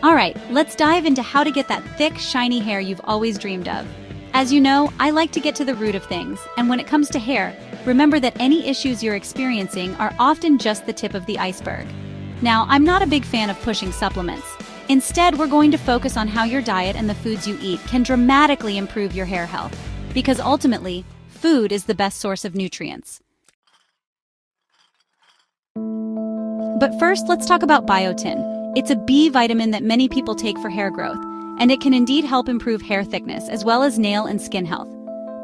Alright, let's dive into how to get that thick, shiny hair you've always dreamed of. As you know, I like to get to the root of things, and when it comes to hair, remember that any issues you're experiencing are often just the tip of the iceberg. Now, I'm not a big fan of pushing supplements. Instead, we're going to focus on how your diet and the foods you eat can dramatically improve your hair health, because ultimately, food is the best source of nutrients. But first, let's talk about biotin. It's a B vitamin that many people take for hair growth, and it can indeed help improve hair thickness as well as nail and skin health.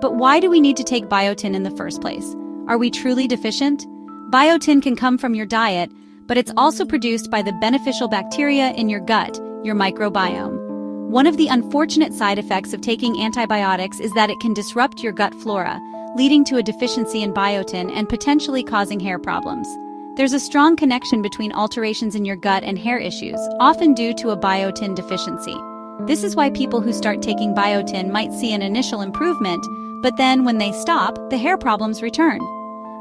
But why do we need to take biotin in the first place? Are we truly deficient? Biotin can come from your diet, but it's also produced by the beneficial bacteria in your gut, your microbiome. One of the unfortunate side effects of taking antibiotics is that it can disrupt your gut flora, leading to a deficiency in biotin and potentially causing hair problems. There's a strong connection between alterations in your gut and hair issues, often due to a biotin deficiency. This is why people who start taking biotin might see an initial improvement, but then when they stop, the hair problems return.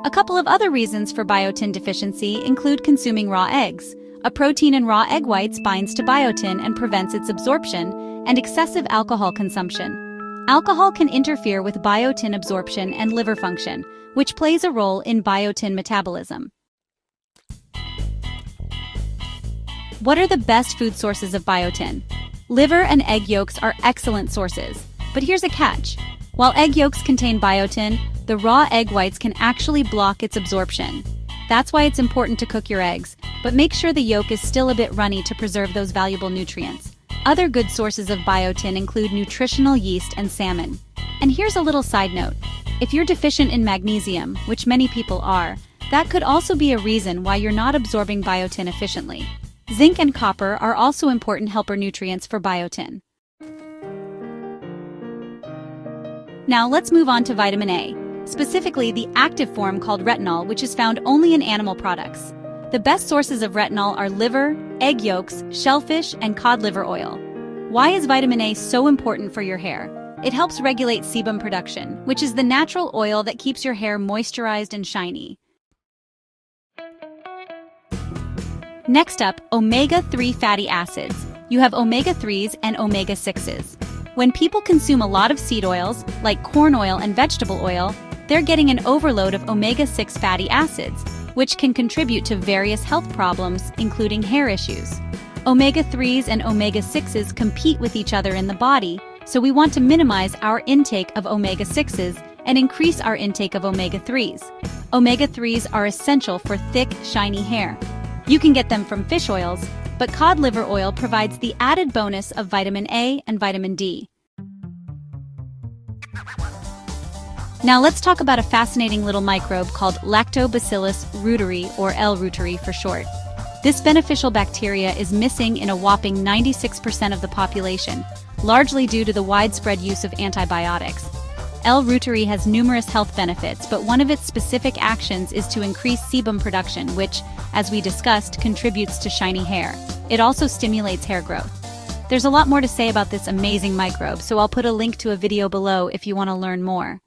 A couple of other reasons for biotin deficiency include consuming raw eggs. A protein in raw egg whites binds to biotin and prevents its absorption, and excessive alcohol consumption. Alcohol can interfere with biotin absorption and liver function, which plays a role in biotin metabolism. What are the best food sources of biotin? Liver and egg yolks are excellent sources, but here's a catch. While egg yolks contain biotin, the raw egg whites can actually block its absorption. That's why it's important to cook your eggs, but make sure the yolk is still a bit runny to preserve those valuable nutrients. Other good sources of biotin include Nutritional yeast and salmon. And here's a little side note. If you're deficient in magnesium, which many people are, that could also be a reason why you're not absorbing biotin efficiently. Zinc and copper are also important helper nutrients for biotin. Now let's move on to vitamin A, specifically the active form called retinol, which is found only in animal products. The best sources of retinol are liver, egg yolks, shellfish, and cod liver oil. Why is vitamin A so important for your hair? It helps regulate sebum production, which is the natural oil that keeps your hair moisturized and shiny. Next up, omega-3 fatty acids. You have omega-3s and omega-6s. When people consume a lot of seed oils, like corn oil and vegetable oil, they're getting an overload of omega-6 fatty acids, which can contribute to various health problems, including hair issues. Omega-3s and omega-6s compete with each other in the body, so we want to minimize our intake of omega-6s and increase our intake of omega-3s. Omega-3s are essential for thick, shiny hair. You can get them from fish oils, but cod liver oil provides the added bonus of vitamin A and vitamin D. Now let's talk about a fascinating little microbe called Lactobacillus rhusty, or L. reuteri for short. This beneficial bacteria is missing in a whopping 96% of the population, largely due to the widespread use of antibiotics. L. reuteri has numerous health benefits, but one of its specific actions is to increase sebum production, which, as we discussed, contributes to shiny hair. It also stimulates hair growth. There's a lot more to say about this amazing microbe, so I'll put a link to a video below if you want to learn more.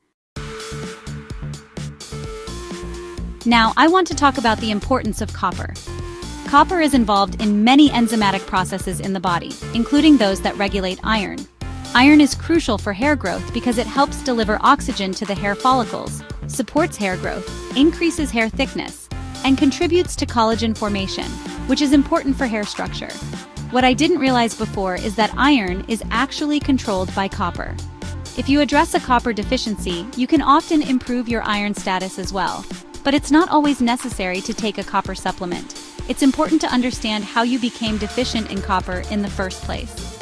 Now, I want to talk about the importance of copper. Copper is involved in many enzymatic processes in the body, including those that regulate iron. Iron is crucial for hair growth because it helps deliver oxygen to the hair follicles, supports hair growth, increases hair thickness, and contributes to collagen formation, which is important for hair structure. What I didn't realize before is that iron is actually controlled by copper. If you address a copper deficiency, you can often improve your iron status as well. But it's not always necessary to take a copper supplement. It's important to understand how you became deficient in copper in the first place.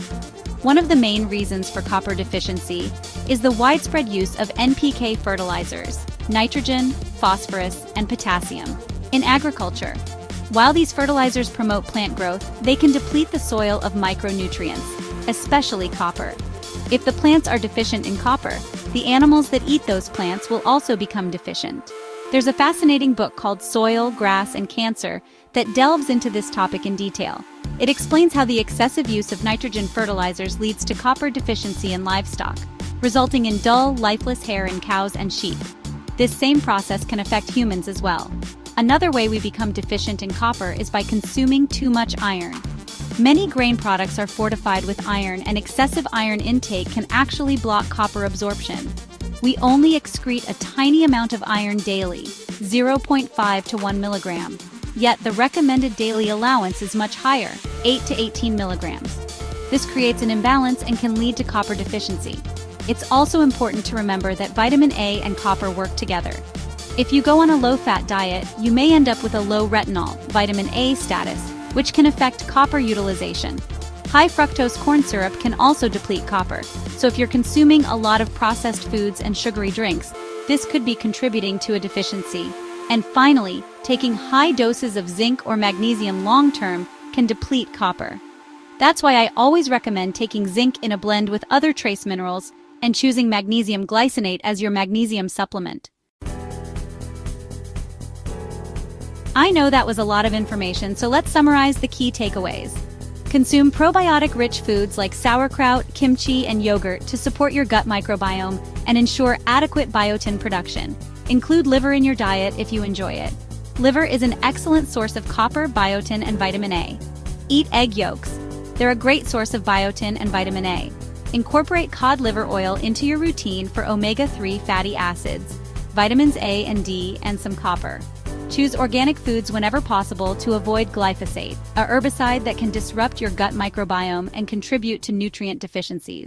One of the main reasons for copper deficiency is the widespread use of NPK fertilizers, nitrogen, phosphorus, and potassium, in agriculture. While these fertilizers promote plant growth, they can deplete the soil of micronutrients, especially copper. If the plants are deficient in copper, the animals that eat those plants will also become deficient. There's a fascinating book called Soil, Grass, and Cancer that delves into this topic in detail. It explains how the excessive use of nitrogen fertilizers leads to copper deficiency in livestock, resulting in dull, lifeless hair in cows and sheep. This same process can affect humans as well. Another way we become deficient in copper is by consuming too much iron. Many grain products are fortified with iron, and excessive iron intake can actually block copper absorption. We only excrete a tiny amount of iron daily, 0.5 to 1 milligram. Yet the recommended daily allowance is much higher, 8 to 18 milligrams. This creates an imbalance and can lead to copper deficiency. It's also important to remember that vitamin A and copper work together. If you go on a low-fat diet, you may end up with a low retinol, vitamin A status, which can affect copper utilization. High fructose corn syrup can also deplete copper, so if you're consuming a lot of processed foods and sugary drinks, this could be contributing to a deficiency. And finally, taking high doses of zinc or magnesium long-term can deplete copper. That's why I always recommend taking zinc in a blend with other trace minerals and choosing magnesium glycinate as your magnesium supplement. I know that was a lot of information, so let's summarize the key takeaways. Consume probiotic-rich foods like sauerkraut, kimchi, and yogurt to support your gut microbiome and ensure adequate biotin production. Include liver in your diet if you enjoy it. Liver is an excellent source of copper, biotin, and vitamin A. Eat egg yolks. They're a great source of biotin and vitamin A. Incorporate cod liver oil into your routine for omega-3 fatty acids, vitamins A and D, and some copper. Choose organic foods whenever possible to avoid glyphosate, a herbicide that can disrupt your gut microbiome and contribute to nutrient deficiencies.